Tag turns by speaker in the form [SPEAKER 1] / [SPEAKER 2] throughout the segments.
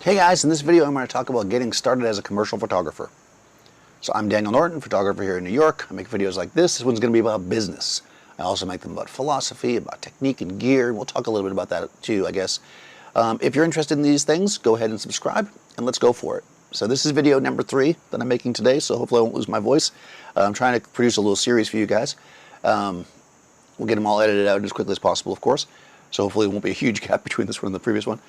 [SPEAKER 1] Hey guys, in this video I'm going to talk about getting started as a commercial photographer. So I'm Daniel Norton, photographer here in New York. I make videos like this. This one's going to be about business. I also make them about philosophy, about technique and gear. We'll talk a little bit about that too, I guess. If you're interested in these things, go ahead and subscribe and let's go for it. So this is video number 3 that I'm making today, so hopefully I won't lose my voice. I'm trying to produce a little series for you guys. We'll get them all edited out as quickly as possible, of course. So hopefully it won't be a huge gap between this one and the previous one.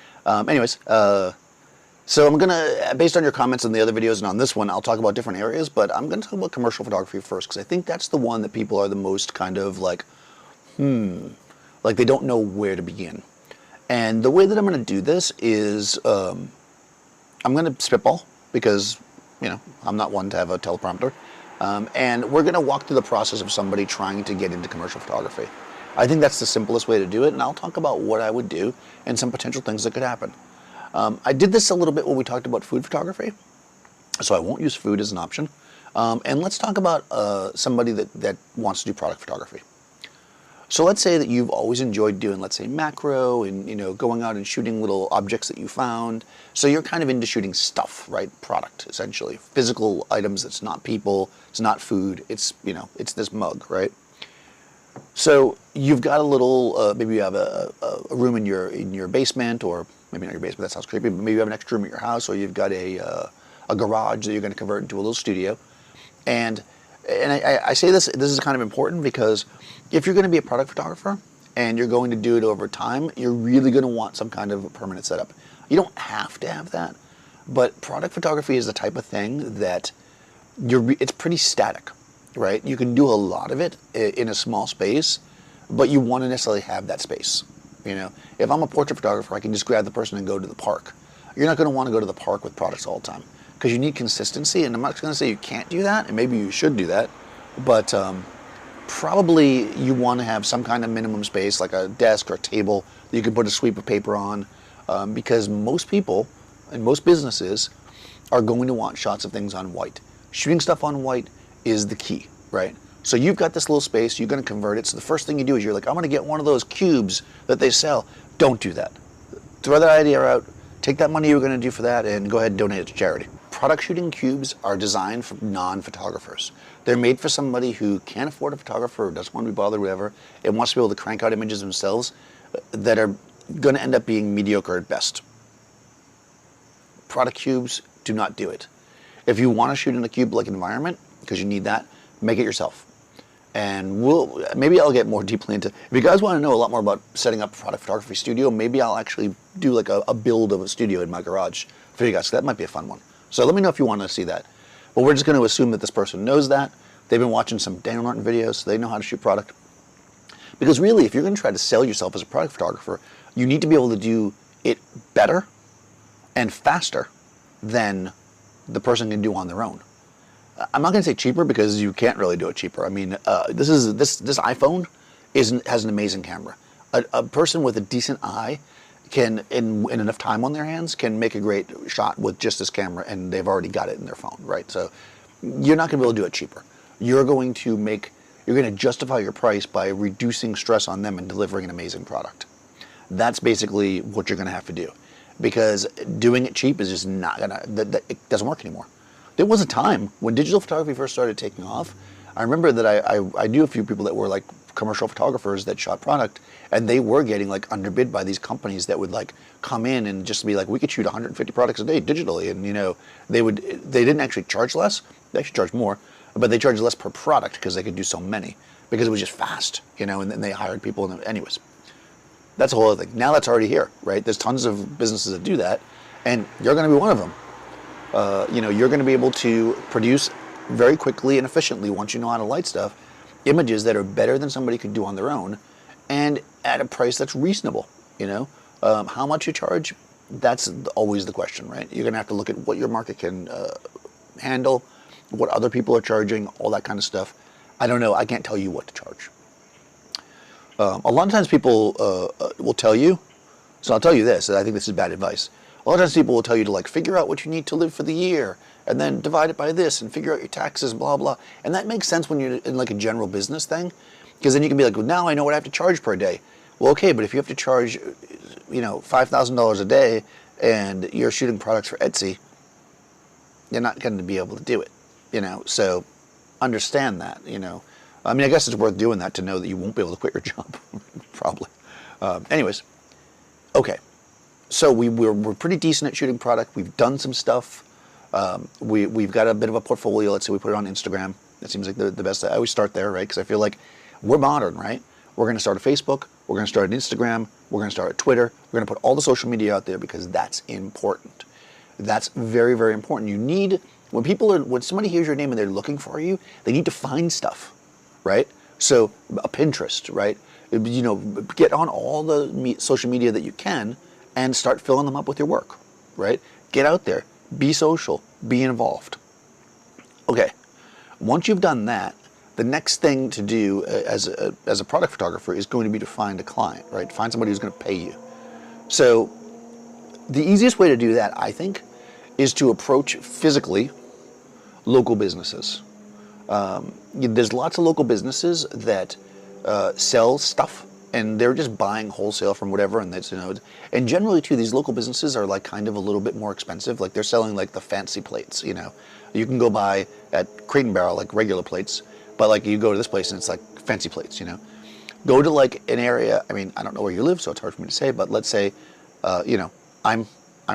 [SPEAKER 1] So I'm going to, based on your comments on the other videos and on this one, I'll talk about different areas, but I'm going to talk about commercial photography first, because I think that's the one that people are the most kind of like they don't know where to begin. And the way that I'm going to do this is I'm going to spitball, because, you know, I'm not one to have a teleprompter. And we're going to walk through the process of somebody trying to get into commercial photography. I think that's the simplest way to do it, and I'll talk about what I would do and some potential things that could happen. I did this a little bit when we talked about food photography, so I won't use food as an option. And let's talk about somebody that wants to do product photography. So let's say that you've always enjoyed doing, let's say, macro and, you know, going out and shooting little objects that you found. So you're kind of into shooting stuff, right? Product, essentially. Physical items. It's not people. It's not food. It's, you know, it's this mug, right? So you've got a little, maybe you have a room in your basement, or maybe not your basement, that sounds creepy, but maybe you have an extra room at your house, or you've got a garage that you're going to convert into a little studio. And I say this is kind of important, because if you're going to be a product photographer and you're going to do it over time, you're really going to want some kind of a permanent setup. You don't have to have that, but product photography is the type of thing that it's pretty static, right? You can do a lot of it in a small space, but you want to necessarily have that space. You know, if I'm a portrait photographer, I can just grab the person and go to the park. You're not going to want to go to the park with products all the time, because you need consistency. And I'm not going to say you can't do that, and maybe you should do that, but probably you want to have some kind of minimum space, like a desk or a table that you can put a sweep of paper on, because most people and most businesses are going to want shots of things on white. Shooting stuff on white is the key, right? So you've got this little space, you're going to convert it. So the first thing you do is you're like, I'm going to get one of those cubes that they sell. Don't do that. Throw that idea out, take that money you were going to do for that, and go ahead and donate it to charity. Product shooting cubes are designed for non-photographers. They're made for somebody who can't afford a photographer, or doesn't want to be bothered, whatever, and wants to be able to crank out images themselves that are going to end up being mediocre at best. Product cubes, do not do it. If you want to shoot in a cube-like environment, because you need that, make it yourself. And maybe I'll get more deeply into, if you guys want to know a lot more about setting up a product photography studio, maybe I'll actually do like a build of a studio in my garage for you guys. So that might be a fun one. So let me know if you want to see that. But we're just going to assume that this person knows that. They've been watching some Daniel Norton videos, so they know how to shoot product. Because really, if you're going to try to sell yourself as a product photographer, you need to be able to do it better and faster than the person can do on their own. I'm not going to say cheaper, because you can't really do it cheaper. I mean, this iPhone has an amazing camera. A person with a decent eye can, in enough time on their hands, can make a great shot with just this camera, and they've already got it in their phone, right? So you're not going to be able to do it cheaper. You're going to justify your price by reducing stress on them and delivering an amazing product. That's basically what you're going to have to do, because doing it cheap is just not going to, it doesn't work anymore. There was a time when digital photography first started taking off. I remember that I knew a few people that were like commercial photographers that shot product, and they were getting like underbid by these companies that would like come in and just be like, we could shoot 150 products a day digitally, and you know, they didn't actually charge less. They actually charged more, but they charged less per product because they could do so many, because it was just fast, you know. And then they hired people. And anyways, that's a whole other thing. Now that's already here, right? There's tons of businesses that do that, and you're going to be one of them. You know, you're going to be able to produce very quickly and efficiently, once you know how to light stuff, images that are better than somebody could do on their own, and at a price that's reasonable. You know, how much you charge, that's always the question, right? You're going to have to look at what your market can handle, what other people are charging, all that kind of stuff. I don't know. I can't tell you what to charge. A lot of times people will tell you, so I'll tell you this, I think this is bad advice. A lot of times people will tell you to like figure out what you need to live for the year, and then divide it by this, and figure out your taxes, blah, blah. And that makes sense when you're in like a general business thing, because then you can be like, well, now I know what I have to charge per day. Well, okay, but if you have to charge, you know, $5,000 a day, and you're shooting products for Etsy, you're not going to be able to do it, so understand that, I mean, I guess it's worth doing that to know that you won't be able to quit your job, probably. Anyways, okay, so we're pretty decent at shooting product. We've done some stuff. We've got a bit of a portfolio. Let's say we put it on Instagram. That seems like the best. I always start there, right? Because I feel like we're modern, right? We're going to start a Facebook. We're going to start an Instagram. We're going to start a Twitter. We're going to put all the social media out there because that's important. That's very, very important. You need, when somebody hears your name and they're looking for you, they need to find stuff, right? So a Pinterest, right? Get on all the social media that you can and start filling them up with your work, right? Get out there, be social, be involved. Okay, once you've done that, the next thing to do as a product photographer is going to be to find a client, right? Find somebody who's going to pay you. So the easiest way to do that, I think, is to approach physically local businesses. There's lots of local businesses that sell stuff, and they're just buying wholesale from whatever, and that's, and generally too, these local businesses are like kind of a little bit more expensive. Like they're selling like the fancy plates, You can go buy at Crate and Barrel like regular plates, but like you go to this place and it's like fancy plates, Go to like an area, I mean, I don't know where you live, so it's hard for me to say, but let's say, I'm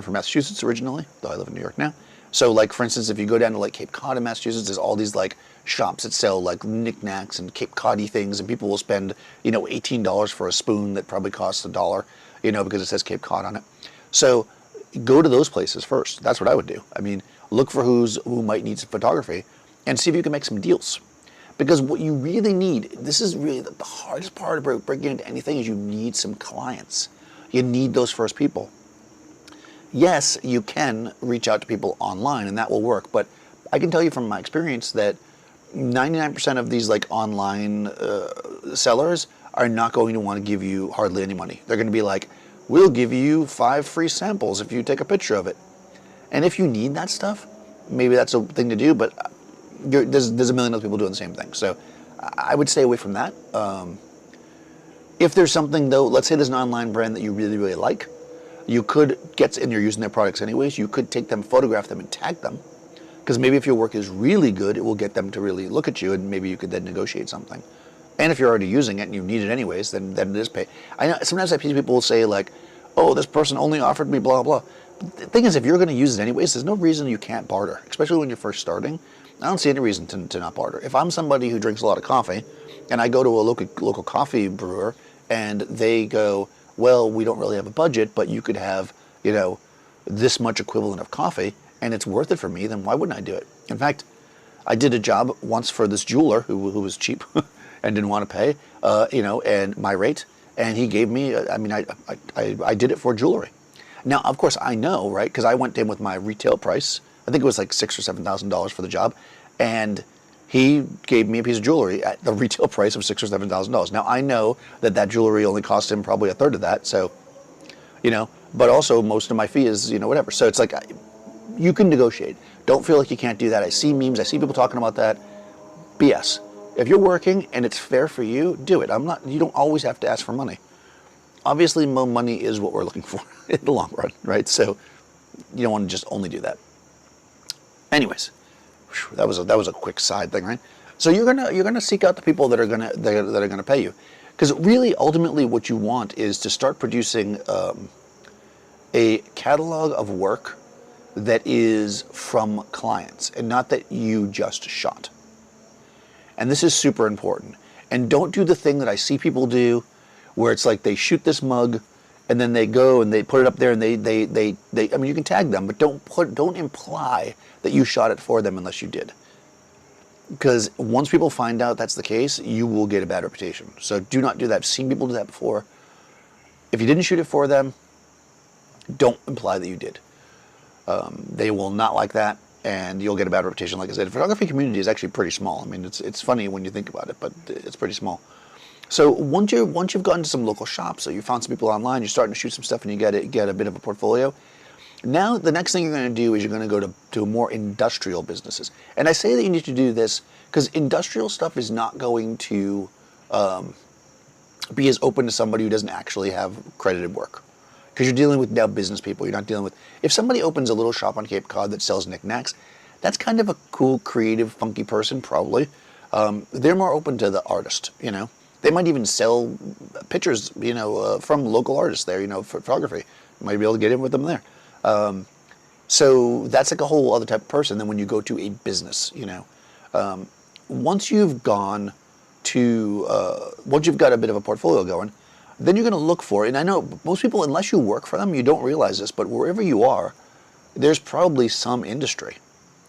[SPEAKER 1] from Massachusetts originally, though I live in New York now. So like, for instance, if you go down to like Cape Cod in Massachusetts, there's all these like shops that sell like knickknacks and Cape Cod-y things, and people will spend, $18 for a spoon that probably costs $1, because it says Cape Cod on it. So go to those places first. That's what I would do. I mean, look for who might need some photography and see if you can make some deals. Because what you really need, this is really the hardest part about breaking into anything, is you need some clients. You need those first people. Yes, you can reach out to people online and that will work, but I can tell you from my experience that 99% of these like online sellers are not going to want to give you hardly any money. They're going to be like, we'll give you 5 free samples if you take a picture of it. And if you need that stuff, maybe that's a thing to do, but there's a million other people doing the same thing. So I would stay away from that. If there's something though, let's say there's an online brand that you really, really like, you could and you're using their products anyways, you could take them, photograph them, and tag them. Because maybe if your work is really good, it will get them to really look at you, and maybe you could then negotiate something. And if you're already using it and you need it anyways, then it is pay. I know sometimes I see people will say like, oh, this person only offered me blah, blah. The thing is, if you're going to use it anyways, there's no reason you can't barter, especially when you're first starting. I don't see any reason to not barter. If I'm somebody who drinks a lot of coffee, and I go to a local coffee brewer, and they go, well, we don't really have a budget, but you could have, this much equivalent of coffee, and it's worth it for me, then why wouldn't I do it? In fact, I did a job once for this jeweler who was cheap and didn't want to pay, and my rate, and he gave me, I did it for jewelry. Now, of course, I know, right, because I went in with my retail price. I think it was like $6,000 or $7,000 for the job, and he gave me a piece of jewelry at the retail price of $6,000 or $7,000. Now, I know that jewelry only cost him probably a third of that, so, but also most of my fee is, whatever. So it's like, you can negotiate. Don't feel like you can't do that. I see memes, I see people talking about that. BS. If you're working and it's fair for you, do it. You don't always have to ask for money. Obviously, more money is what we're looking for in the long run, right? So you don't want to just only do that. Anyways, that was a quick side thing, right? So you're gonna seek out the people that are gonna pay you, because really, ultimately, what you want is to start producing a catalog of work that is from clients and not that you just shot. And this is super important. And don't do the thing that I see people do, where it's like they shoot this mug, and then they go and they put it up there, and they I mean, you can tag them, but don't imply that you shot it for them unless you did. Because once people find out that's the case, you will get a bad reputation. So do not do that. I've seen people do that before. If you didn't shoot it for them, don't imply that you did. They will not like that, and you'll get a bad reputation. Like I said, the photography community is actually pretty small. I mean, it's funny when you think about it, but it's pretty small. So once you've gotten to some local shops, so you found some people online, you're starting to shoot some stuff, and you get a bit of a portfolio. Now the next thing you're going to do is you're going to go to more industrial businesses. And I say that you need to do this because industrial stuff is not going to be as open to somebody who doesn't actually have credited work. because you're dealing with now business people. You're not dealing with, if somebody opens a little shop on Cape Cod that sells knickknacks, that's kind of a cool, creative, funky person, probably. They're more open to the artist, you know. They might even sell pictures, you know, from local artists there, you know, photography. You might be able to get in with them there. So that's like a whole other type of person than when you go to a business, you know. Once you've gone to, once you've got a bit of a portfolio going, then you're going to look for, and I know most people, unless you work for them, you don't realize this, but wherever you are, there's probably some industry,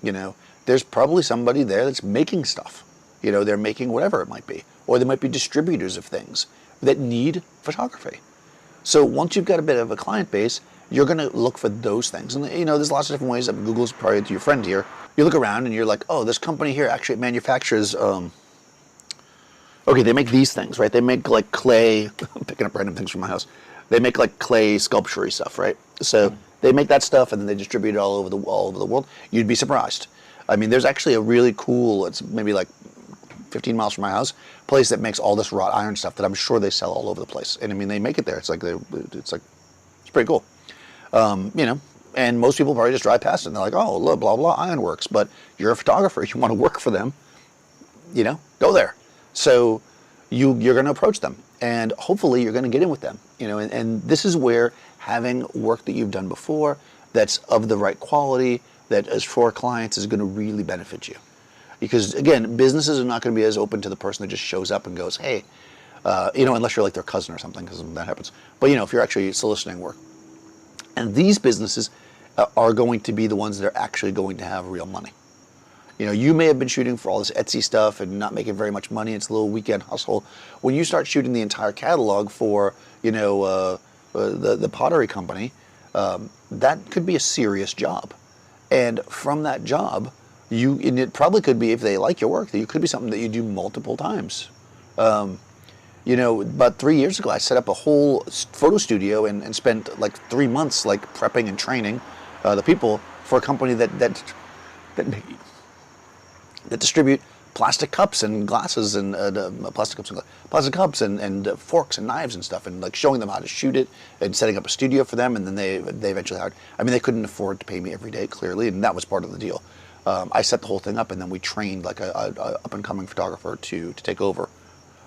[SPEAKER 1] you know. There's probably somebody there that's making stuff. You know, they're making whatever it might be. Or they might be distributors of things that need photography. So once you've got a bit of a client base, you're going to look for those things. And, you know, there's lots of different ways that Google's probably to your friend here. You look around and you're like, oh, this company here actually manufactures, okay, they make these things, right? They make like clay, I'm picking up random things from my house. They make like clay sculpture stuff, right? So they make that stuff and then they distribute it all over the world. You'd be surprised. I mean, there's actually a really cool, it's maybe like 15 miles from my house, place that makes all this wrought iron stuff that I'm sure they sell all over the place. And I mean, they make it there. It's pretty cool. You know, and most people probably just drive past it and they're like, oh, look, blah, blah, ironworks. But you're a photographer. You want to work for them, you know, go there. So you're going to approach them and hopefully you're going to get in with them, you know, and this is where having work that you've done before that's of the right quality, that is for clients, is going to really benefit you. Because, again, businesses are not going to be as open to the person that just shows up and goes, hey, you know, unless you're like their cousin or something, because that happens. But, you know, if you're actually soliciting work. And these businesses are going to be the ones that are actually going to have real money. You know, you may have been shooting for all this Etsy stuff and not making very much money. It's a little weekend hustle. When you start shooting the entire catalog for, you know, the pottery company, that could be a serious job. And from that job, and it probably could be, if they like your work, that it could be something that you do multiple times. You know, about 3 years ago, I set up a whole photo studio and spent like 3 months like prepping and training the people for a company that distribute plastic cups and glasses and plastic cups and forks and knives and stuff, and like showing them how to shoot it and setting up a studio for them. And then they eventually hired. I mean, they couldn't afford to pay me every day, clearly, and that was part of the deal. I set the whole thing up, and then we trained like a up-and-coming photographer to take over.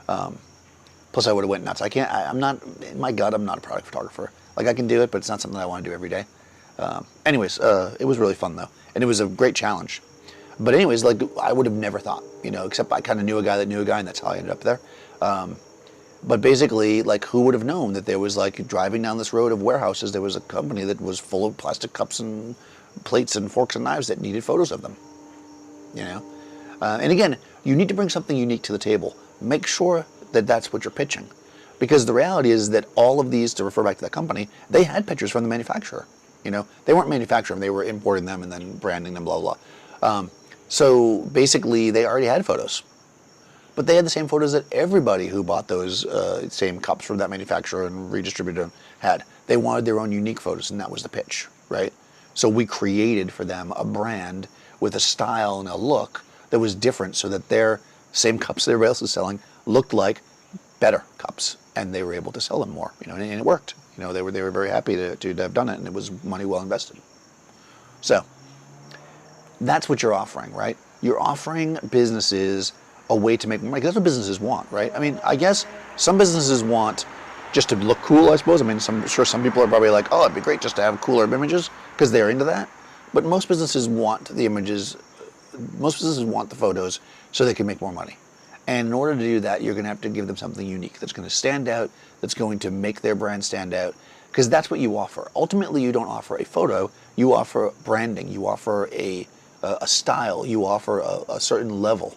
[SPEAKER 1] Plus, I would have went nuts. I'm not, in my gut, I'm not a product photographer. Like, I can do it, but it's not something I want to do every day. Anyways, it was really fun, though, and it was a great challenge. But anyways, like, I would have never thought, you know, except I kind of knew a guy that knew a guy, and that's how I ended up there. But basically, like, who would have known that there was, like, driving down this road of warehouses, there was a company that was full of plastic cups and plates and forks and knives that needed photos of them, you know. And again, you need to bring something unique to the table. Make sure that that's what you're pitching, because the reality is that all of these, to refer back to that company, they had pictures from the manufacturer. You know, they weren't manufacturing them; they were importing them and then branding them, blah blah. So basically, they already had photos, but they had the same photos that everybody who bought those same cups from that manufacturer and redistributed them had. They wanted their own unique photos, and that was the pitch, right? So we created for them a brand with a style and a look that was different, so that their same cups that everybody else was selling looked like better cups, and they were able to sell them more. You know, and it worked. You know, they were very happy to have done it, and it was money well invested. So that's what you're offering, right? You're offering businesses a way to make money. That's what businesses want, right? I mean, I guess some businesses want just to look cool, I suppose. I mean, I'm sure some people are probably like, oh, it'd be great just to have cooler images, because they're into that. But most businesses want the images, most businesses want the photos so they can make more money. And in order to do that, you're going to have to give them something unique that's going to stand out, that's going to make their brand stand out, because that's what you offer. Ultimately, you don't offer a photo, you offer branding, you offer a style, you offer a certain level.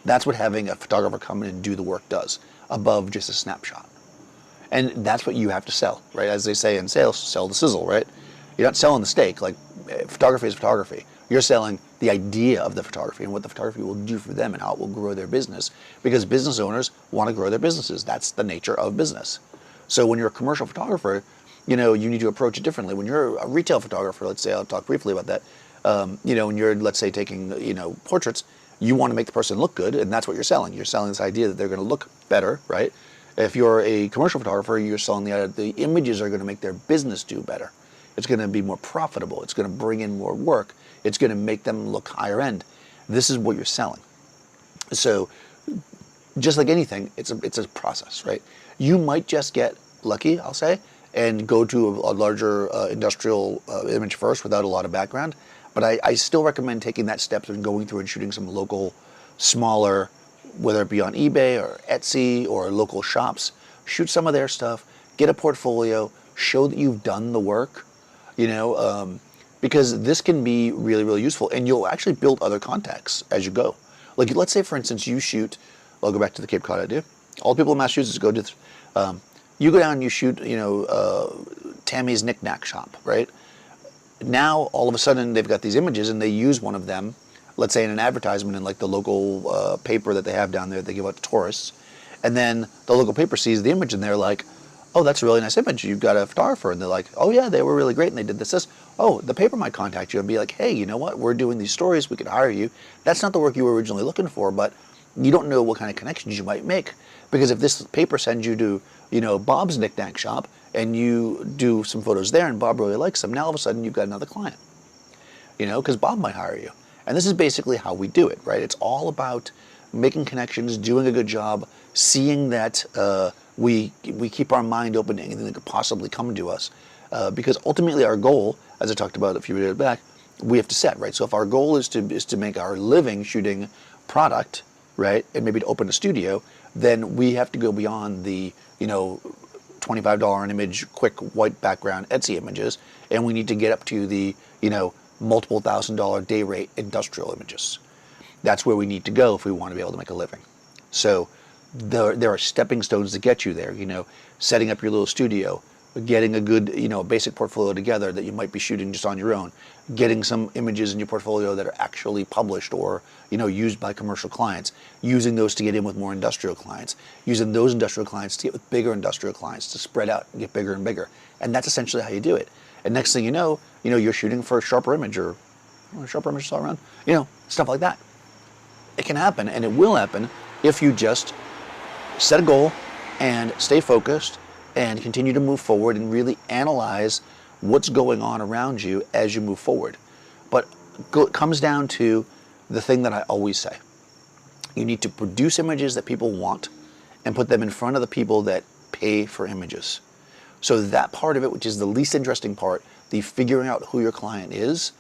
[SPEAKER 1] That's what having a photographer come in and do the work does, above just a snapshot. And that's what you have to sell, right? As they say in sales, sell the sizzle, right? You're not selling the steak. Like, photography is photography. You're selling the idea of the photography and what the photography will do for them and how it will grow their business, because business owners want to grow their businesses. That's the nature of business. So when you're a commercial photographer, you know, you need to approach it differently. When you're a retail photographer, let's say, I'll talk briefly about that, you know, when you're, let's say, taking, you know, portraits, you want to make the person look good, and that's what you're selling. You're selling this idea that they're going to look better, right? If you're a commercial photographer, you're selling the images are going to make their business do better. It's going to be more profitable. It's going to bring in more work. It's going to make them look higher end. This is what you're selling. So just like anything, it's a process, right? You might just get lucky, I'll say, and go to a larger industrial image first without a lot of background. But I still recommend taking that step and going through and shooting some local, smaller, whether it be on eBay or Etsy or local shops. Shoot some of their stuff, get a portfolio, show that you've done the work, because this can be really, really useful. And you'll actually build other contacts as you go. Like, let's say, for instance, you shoot, I'll go back to the Cape Cod idea. All the people in Massachusetts go to, you go down and you shoot, Tammy's Knick-Knack shop, right? Now, all of a sudden, they've got these images and they use one of them, let's say in an advertisement in like the local paper that they have down there, they give out to tourists. And then the local paper sees the image and they're like, oh, that's a really nice image. You've got a photographer. And they're like, oh yeah, they were really great and they did this. Oh, the paper might contact you and be like, hey, you know what? We're doing these stories. We could hire you. That's not the work you were originally looking for, but you don't know what kind of connections you might make. Because if this paper sends you to, Bob's Knick-Knack shop and you do some photos there and Bob really likes them, now all of a sudden you've got another client, because Bob might hire you. And this is basically how we do it, right? It's all about making connections, doing a good job, seeing that we keep our mind open to anything that could possibly come to us. Because ultimately our goal, as I talked about a few videos back, we have to set, right? So if our goal is to make our living shooting product, right, and maybe to open a studio, then we have to go beyond the, $25 an image, quick white background Etsy images, and we need to get up to the, multiple $1,000 day rate industrial images. That's where we need to go if we want to be able to make a living. So there are stepping stones to get you there, setting up your little studio, getting a good, basic portfolio together that you might be shooting just on your own, getting some images in your portfolio that are actually published or, used by commercial clients, using those to get in with more industrial clients, using those industrial clients to get with bigger industrial clients to spread out and get bigger and bigger. And that's essentially how you do it. And next thing you know, you're shooting for a sharper image or sharper images all around, stuff like that. It can happen, and it will happen if you just set a goal and stay focused and continue to move forward and really analyze what's going on around you as you move forward. But it comes down to the thing that I always say. You need to produce images that people want and put them in front of the people that pay for images. So that part of it, which is the least interesting part, the figuring out who your client is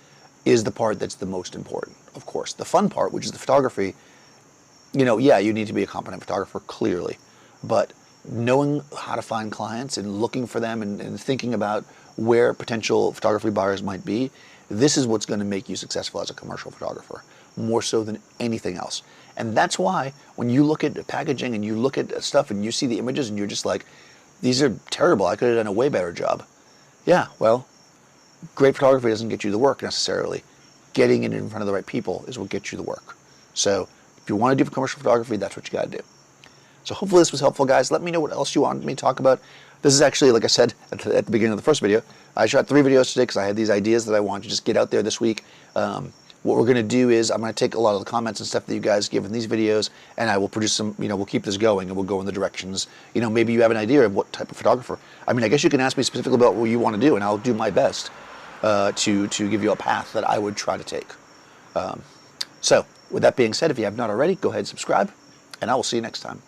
[SPEAKER 1] the part that's the most important, of course. The fun part, which is the photography, yeah, you need to be a competent photographer, clearly. But knowing how to find clients and looking for them and thinking about where potential photography buyers might be, this is what's going to make you successful as a commercial photographer, more so than anything else. And that's why when you look at packaging and you look at stuff and you see the images and you're just like, these are terrible, I could have done a way better job. Yeah, well, great photography doesn't get you the work necessarily. Getting it in front of the right people is what gets you the work. So if you want to do commercial photography, that's what you got to do. So hopefully this was helpful, guys. Let me know what else you wanted me to talk about. This is actually, like I said at the beginning of the first video, I shot 3 videos today because I had these ideas that I wanted to just get out there this week. What we're going to do is I'm going to take a lot of the comments and stuff that you guys give in these videos, and I will produce some, we'll keep this going and we'll go in the directions. Maybe you have an idea of what type of photographer. I mean, I guess you can ask me specifically about what you want to do, and I'll do my best to give you a path that I would try to take. So with that being said, if you have not already, go ahead and subscribe, and I will see you next time.